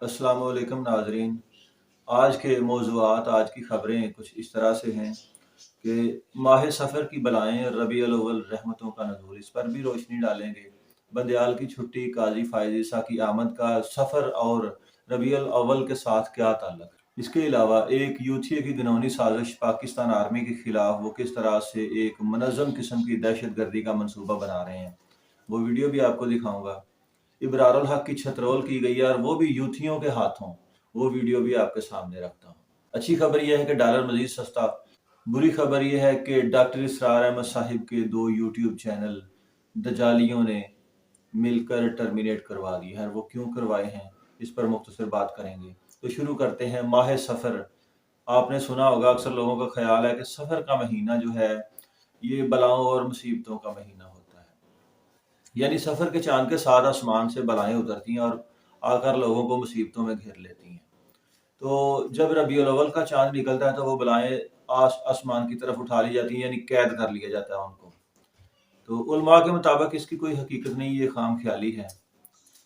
अस्सलाम वालेकुम नाजरीन। आज के मौज़ूआत, आज की ख़बरें कुछ इस तरह से हैं कि माह सफ़र की बलाएँ और रबीउल अव्वल रहमतों का नुज़ूल, इस पर भी रोशनी डालेंगे। बंदयाल की छुट्टी, काज़ी फ़ायज़ ईसा की आमद का सफ़र और रबीउल अव्वल के साथ क्या ताल्लुक़? इसके अलावा एक यूथिया की घिनौनी साज़िश पाकिस्तान आर्मी के ख़िलाफ़ वो किस तरह से एक मुनज़्ज़म किस्म की दहशतगर्दी का मंसूबा बना रहे हैं, वो वीडियो भी आपको दिखाऊँगा। इबरारुल हक की छतरोल की गई है और वो भी यूथियों के हाथों, वो वीडियो भी आपके सामने रखता हूँ। अच्छी खबर यह है कि डॉलर मजीद सस्ता। बुरी खबर यह है कि डॉक्टर इसरार अहमद साहिब के 2 यूट्यूब चैनल दजालियों ने मिलकर टर्मिनेट करवा दिए हैं। वो क्यों करवाए हैं, इस पर मुख्तसर बात करेंगे। तो शुरू करते हैं। माह सफ़र, आपने सुना होगा, अक्सर लोगों का ख्याल है कि सफ़र का महीना जो है ये बलाओं और मुसीबतों का महीना होता है। यानी सफ़र के चाँद के साथ आसमान से बलाएँ उतरती हैं और आकर लोगों को मुसीबतों में घेर लेती हैं। तो जब रबीउल अव्वल का चाँद निकलता है तो वो बलाएँ आसमान की तरफ उठा ली जाती हैं, यानी कैद कर लिया जाता है उनको। तो उलमा के मुताबिक इसकी कोई हकीकत नहीं, ये खाम ख्याली है।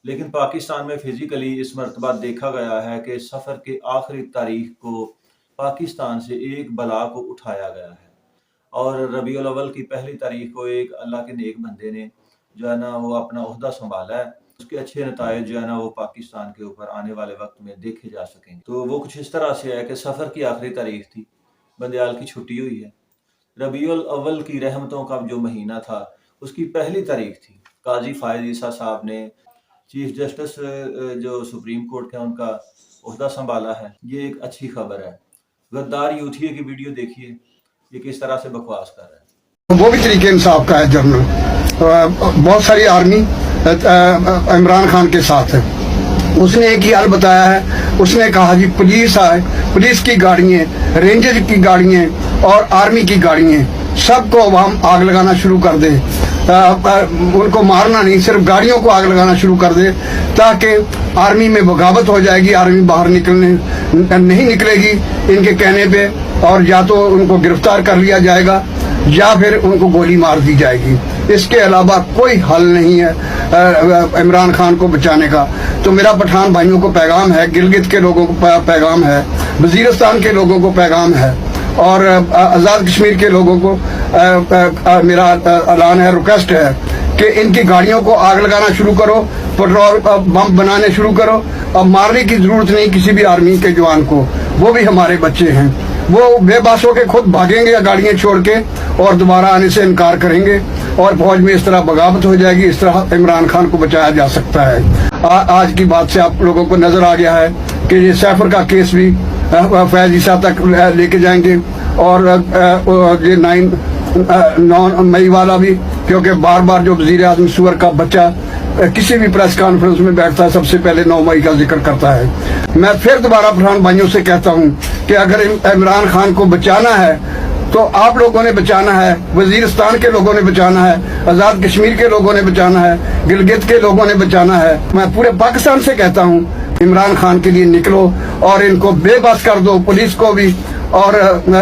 लेकिन पाकिस्तान में फ़िज़िकली इस मरतबा देखा गया है कि सफ़र के आखिरी तारीख को पाकिस्तान से एक बला को उठाया गया है। और रबीउल अव्वल की पहली तारीख को एक अल्लाह के नेक बंदे ने जो है ना वो अपना ओहदा संभाला है। उसके अच्छे नतायज जो है ना वो पाकिस्तान के ऊपर आने वाले वक्त में देखे जा सकेंगे। तो वो कुछ इस तरह से है कि सफ़र की आखिरी तारीख थी, बंदयाल की छुट्टी हुई है। रबीउल अव्वल की रहमतों का जो महीना था उसकी पहली तारीख थी। काजी फ़ायज़ ईसा साहब ने चीफ जस्टिस जो सुप्रीम कोर्ट का उनका ओहदा संभाला है। ये एक अच्छी खबर है। गद्दार यूथिया की वीडियो देखिए, ये किस तरह से बकवास कर रहा है। वो भी तरीके इंसाफ का है। जर्नल बहुत सारी आर्मी इमरान खान के साथ है। उसने एक ही हाल बताया है। उसने कहा जी पुलिस आए, पुलिस की गाड़ियाँ, रेंजर की गाड़ियाँ और आर्मी की गाड़ियाँ, सबको अब हम आग लगाना शुरू कर दें। उनको मारना नहीं, सिर्फ गाड़ियों को आग लगाना शुरू कर दे, ताकि आर्मी में बगावत हो जाएगी। आर्मी बाहर निकलने नहीं निकलेगी इनके कहने पे, और या तो उनको गिरफ्तार कर लिया जाएगा या फिर उनको गोली मार दी जाएगी। इसके अलावा कोई हल नहीं है इमरान खान को बचाने का। तो मेरा पठान भाइयों को पैगाम है, गिलगित के लोगों को पैगाम है, वजीरिस्तान के लोगों को पैगाम है, और आज़ाद कश्मीर के लोगों को मेरा ऐलान है, रिक्वेस्ट है कि इनकी गाड़ियों को आग लगाना शुरू करो, पेट्रोल बम बनाने शुरू करो। अब मारने की जरूरत नहीं किसी भी आर्मी के जवान को, वो भी हमारे बच्चे हैं। वो बेबस होकर खुद भागेंगे गाड़ियां छोड़ के और दोबारा आने से इनकार करेंगे, और फौज में इस तरह बगावत हो जाएगी। इस तरह इमरान खान को बचाया जा सकता है। आज की बात से आप लोगों को नजर आ गया है कि ये सैफर का केस भी फैज ईसा तक लेके जाएंगे, और ये 9 मई वाला भी, क्योंकि बार बार जो वजीर आज़म सुअर का बच्चा किसी भी प्रेस कॉन्फ्रेंस में बैठता है सबसे पहले 9 मई का जिक्र करता है। मैं फिर दोबारा पठान भाइयों से कहता हूं कि अगर इमरान खान को बचाना है तो आप लोगों ने बचाना है, वजीरिस्तान के लोगों ने बचाना है, आज़ाद कश्मीर के लोगों ने बचाना है, गिलगित के लोगों ने बचाना है। मैं पूरे पाकिस्तान से कहता हूं, इमरान खान के लिए निकलो और इनको बेबस कर दो, पुलिस को भी और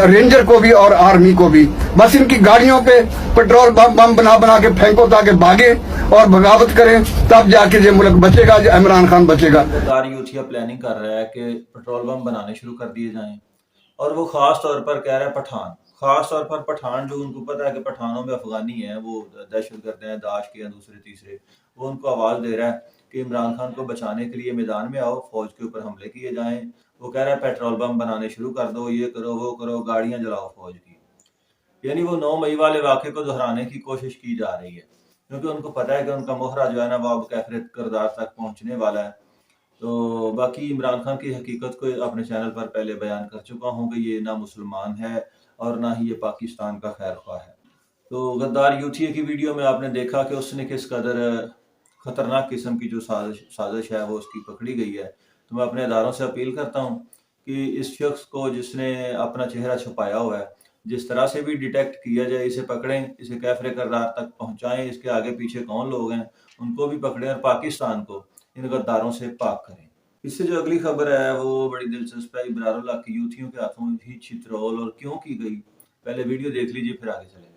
रेंजर को भी और आर्मी को भी। बस इनकी गाड़ियों पे पेट्रोल बम बना के फेंको ताकि भागे और बगावत करें, तब जाके ये मुल्क बचेगा, इमरान खान बचेगा। गद्दार यूथिया प्लानिंग कर रहा है कि पेट्रोल बम बनाने शुरू कर दिए जाएं, और वो खास तौर पर कह रहा है पठान, खास तौर पर पठान, जो उनको पता है कि पठानों में अफगानी हैं, वो दहशतगर्द हैं, दाश के हैं दूसरे तीसरे, वो उनको आवाज़ दे रहा है कि इमरान खान को बचाने के लिए मैदान में आओ, फौज के ऊपर हमले किए जाएं। वो कह रहा है पेट्रोल बम बनाने शुरू कर दो, ये करो वो करो, गाड़ियां जलाओ फौज की। यानी वो 9 मई वाले वाक़े को दोहराने की कोशिश की जा रही है, क्योंकि उनको पता है कि उनका मोहरा जो है ना वो अब कैफियत किरदार तक पहुंचने वाला है। तो बाकी इमरान खान की हकीकत को अपने चैनल पर पहले बयान कर चुका हूँ कि ये ना मुसलमान है और ना ही ये पाकिस्तान का खैर ख्वाह है। तो गद्दार यूथिया की वीडियो में आपने देखा कि उसने किस कदर ख़तरनाक किस्म की जो साजिश है वो उसकी पकड़ी गई है। तो मैं अपने इदारों से अपील करता हूँ कि इस शख्स को, जिसने अपना चेहरा छुपाया हुआ है, जिस तरह से भी डिटेक्ट किया जाए, इसे पकड़ें, इसे कैफरे किरदार तक पहुँचाएँ, इसके आगे पीछे कौन लोग हैं उनको भी पकड़ें, और पाकिस्तान को इन गद्दारों से पाक करें। इससे जो अगली खबर है वो बड़ी दिलचस्प है। इबरारुल हक की यूथियों के हाथों ही छितरौल और क्यों की गई, पहले वीडियो देख लीजिए फिर आगे चलेंगे।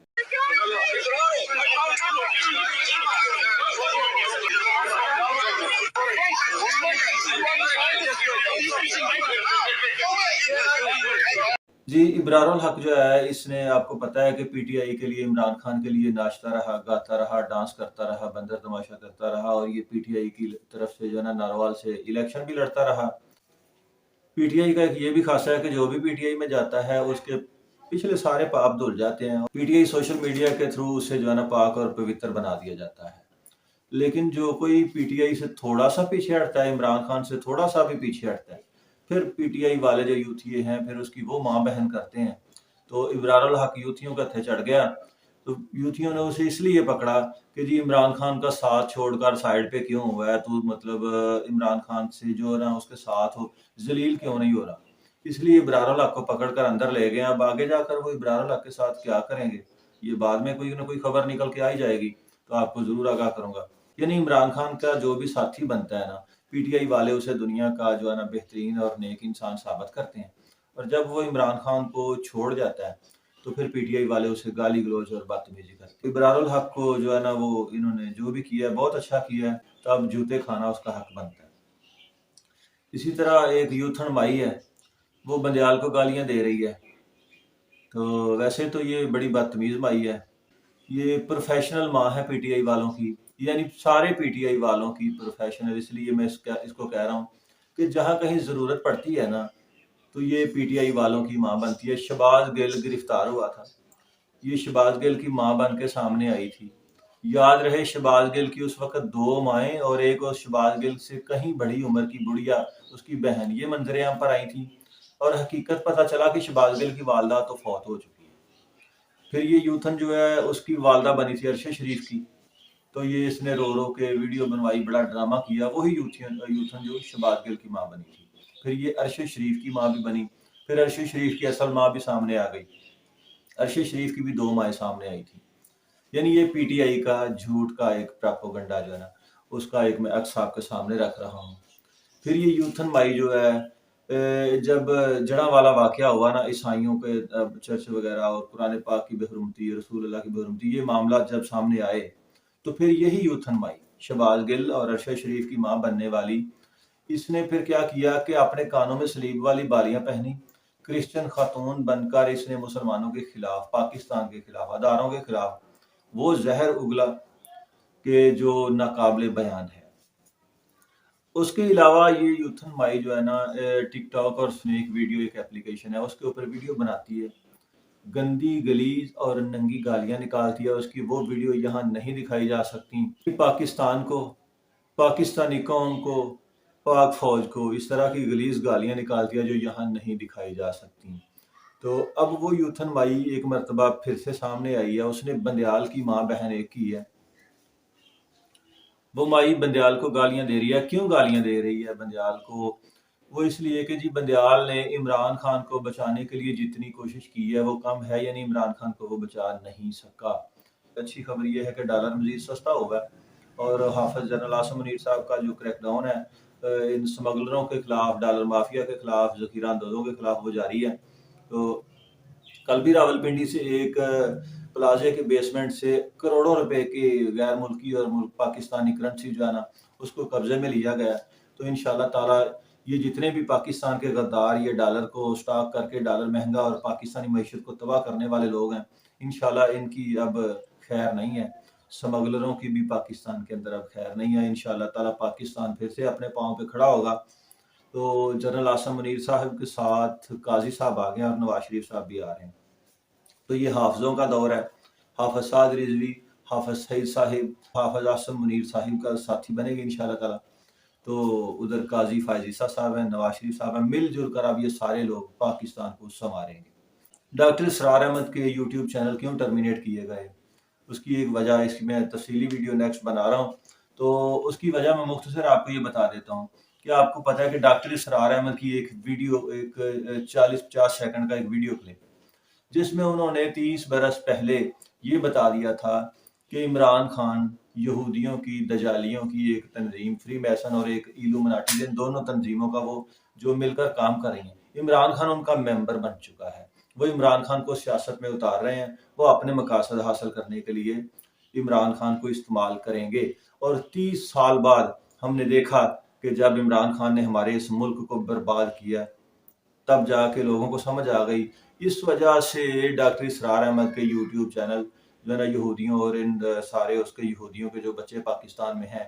जी, इब्रारुल हक जो है, इसने आपको पता है कि पीटीआई के लिए, इमरान खान के लिए नाचता रहा, गाता रहा, डांस करता रहा, बंदर तमाशा करता रहा, और ये पीटीआई की तरफ से जो है ना, नारोवाल से इलेक्शन भी लड़ता रहा। पीटीआई का एक ये भी खासा है कि जो भी पीटीआई में जाता है उसके पिछले सारे पाप धुल जाते हैं। पीटीआई सोशल मीडिया के थ्रू उसे जो है ना पाक और पवित्र बना दिया जाता है। लेकिन जो कोई पीटीआई से थोड़ा सा पीछे हटता है, इमरान खान से थोड़ा सा भी पीछे हटता है, फिर पीटीआई वाले जो यूथिये हैं, फिर उसकी वो माँ बहन करते हैं। तो इब्रारुल हक यूथियों का थे चढ़ गया, तो यूथियों ने उसे इसलिए पकड़ा कि जी इमरान खान का साथ छोड़कर साइड पे क्यों हुआ है, तो मतलब इमरान खान से जो है ना उसके साथ हो, जलील क्यों नहीं हो रहा। इसलिए इब्रारुल हक को पकड़ कर अंदर ले गए। अब आगे जाकर वो इब्रारुल हक के साथ क्या करेंगे, ये बाद में कोई ना कोई खबर निकल के आ ही जाएगी, तो आपको जरूर आगाह करूंगा। यानी इमरान खान का जो भी साथी बनता है ना, पीटीआई वाले उसे दुनिया का जो है ना बेहतरीन और नेक इंसान साबित करते हैं, और जब वो इमरान खान को छोड़ जाता है तो फिर पीटीआई वाले उसे गाली गलौज और बदतमीजी करते हैं। इब्रारुल हक को जो है ना, वो इन्होंने जो भी किया है बहुत अच्छा किया है, तो अब जूते खाना उसका हक बनता है। इसी तरह एक यूथन माई है, वो बंदयाल को गालियां दे रही है। तो वैसे तो ये बड़ी बदतमीज माई है, ये प्रोफेशनल माँ है पीटीआई वालों की, यानी सारे पीटीआई वालों की प्रोफेशनल। इसलिए मैं इसको कह रहा हूँ कि जहाँ कहीं ज़रूरत पड़ती है ना, तो ये पीटीआई वालों की माँ बनती है। शहबाज गिल गिरफ्तार हुआ था, ये शहबाज गिल की माँ बन के सामने आई थी। याद रहे, शहबाज गिल की उस वक्त 2 माएँ और एक और शहबाज गिल से कहीं बड़ी उम्र की बुढ़िया, उसकी बहन, ये मंजरें आम पर आई थी, और हकीकत पता चला कि शहबाज गिल की वालदा तो फौत हो चुकी है। फिर ये यूथन जो है, उसकी वालदा बनी थी अरशद शरीफ की, तो ये इसने रो रो के वीडियो बनवाई, बड़ा ड्रामा किया। वही यूथन जो शहबाज गिल की माँ बनी थी, फिर ये अरशद शरीफ की माँ भी बनी, फिर अरशद शरीफ की असल माँ भी सामने आ गई, अरशद शरीफ की भी 2 माएँ सामने आई थी। यानी ये पीटीआई का झूठ का एक प्रोपेगेंडा जो है ना, उसका एक मैं अक्स आपके सामने रख रहा हूँ। फिर ये यूथन माई जो है, जब जड़ांवाला वाकया हुआ ना, ईसाइयों के चर्च वगैरह और कुरान पाक की बेहुरमती, रसूल अल्लाह की बेहुरमती, ये मामला जब सामने आए, तो फिर यही यूथन माई, शहबाज गिल और अरशद शरीफ की माँ बनने वाली, इसने फिर क्या किया कि अपने कानों में सलीब वाली बालियां पहनी, क्रिश्चियन खातून बनकर इसने मुसलमानों के खिलाफ, पाकिस्तान के खिलाफ, अदारों के खिलाफ वो जहर उगला कि जो नाकाबिले बयान है। उसके अलावा ये यूथन माई जो है ना, टिकटॉक और स्नेक वीडियो एक एप्लीकेशन है, उसके ऊपर वीडियो बनाती है, गंदी गलीज और नंगी गालियां निकालती है। उसकी वो वीडियो यहाँ नहीं दिखाई जा सकती। पाकिस्तान को, पाकिस्तानी कौम को, पाक फौज को इस तरह की गलीज गालियां निकालती है जो यहाँ नहीं दिखाई जा सकती। तो अब वो यूथन माई एक मरतबा फिर से सामने आई है। उसने बंदयाल की माँ बहन एक की है, वो माई बंदयाल को गालियां दे रही है। क्यों गालियां दे रही है बंदयाल को? वो इसलिए कि जी बंदयाल ने इमरान खान को बचाने के लिए जितनी कोशिश की है वो कम है, यानी इमरान खान को वो बचा नहीं सका। अच्छी खबर ये है कि डॉलर मजीद सस्ता होगा, और हाफिज जनरल आसिम मुनीर साहब का जो क्रैकडाउन है इन स्मगलरों के खिलाफ, डॉलर माफिया के खिलाफ, जखीरा अंदोजों के खिलाफ, वो जारी है। तो कल भी रावलपिंडी से एक प्लाजे के बेसमेंट से करोड़ों रुपए की गैर मुल्की और पाकिस्तानी करेंसी जो है ना, उसको कब्जे में लिया गया। तो इंशाल्लाह ताला ये जितने भी पाकिस्तान के गद्दार ये डॉलर को स्टॉक करके डॉलर महंगा और पाकिस्तानी मईशत को तबाह करने वाले लोग हैं, इंशाल्लाह इनकी अब खैर नहीं है। स्मगलरों की भी पाकिस्तान के अंदर अब खैर नहीं है। इंशाल्लाह ताला पाकिस्तान फिर से अपने पाँव पे खड़ा होगा। तो जनरल आसिम मुनीर साहब के साथ काजी साहब आ गए और नवाज शरीफ साहब भी आ रहे हैं। तो ये हाफिजों का दौर है। हाफिज साद रिजवी, हाफिज सईद साहिब, हाफिज आसिम मुनीर साहिब का साथी बनेंगे इंशाल्लाह ताला। तो उधर काजी फायज ईसा साहब हैं, नवाज शरीफ साहब हैं, मिलजुल कर अब ये सारे लोग पाकिस्तान को संवारेंगे। डॉक्टर इसरार अहमद के यूट्यूब चैनल क्यों टर्मिनेट किए गए, उसकी एक वजह, इसकी मैं तफसीली वीडियो नेक्स्ट बना रहा हूँ, तो उसकी वजह मैं मुख्तसर आपको ये बता देता हूँ कि आपको पता है कि डॉक्टर इसरार अहमद की एक वीडियो, एक 40-50 सेकंड का एक वीडियो क्लिप, जिसमें उन्होंने 30 बरस पहले ये बता दिया था कि इमरान खान यहूदियों की, दजालियों की एक तंजीम, फ्री मैसन और एक इल्यूमिनाटी, इन दोनों तंजीमों का वो जो मिलकर काम कर रही हैं, इमरान खान उनका मेंबर बन चुका है। वो इमरान खान को सियासत में उतार रहे हैं, वो अपने मकासद हासिल करने के लिए इमरान खान को इस्तेमाल करेंगे। और 30 साल बाद हमने देखा کہ جب عمران خان نے ہمارے اس ملک کو برباد کیا تب جا کے لوگوں کو سمجھ آ گئی. اس وجہ سے ڈاکٹر اسرار احمد کے یوٹیوب چینل جو ہے نا یہودیوں اور ان سارے اس کے یہودیوں کے جو بچے پاکستان میں ہیں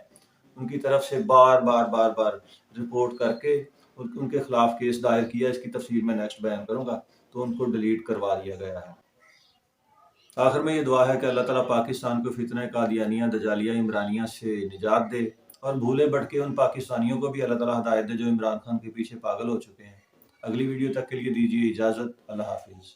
ان کی طرف سے بار بار رپورٹ کر کے ان کے خلاف کیس دائر کیا. اس کی تفصیل میں نیکسٹ بیان کروں گا. تو ان کو ڈیلیٹ کروا دیا گیا ہے. آخر میں یہ دعا ہے کہ اللہ تعالیٰ پاکستان کو فتنہ قادیانیہ دجالیہ عمرانیہ سے نجات دے اور بھولے بھٹکے ان پاکستانیوں کو بھی اللہ تعالیٰ ہدایت دے جو عمران خان کے پیچھے پاگل ہو چکے ہیں. اگلی ویڈیو تک کے لیے دیجیے اجازت. اللہ حافظ.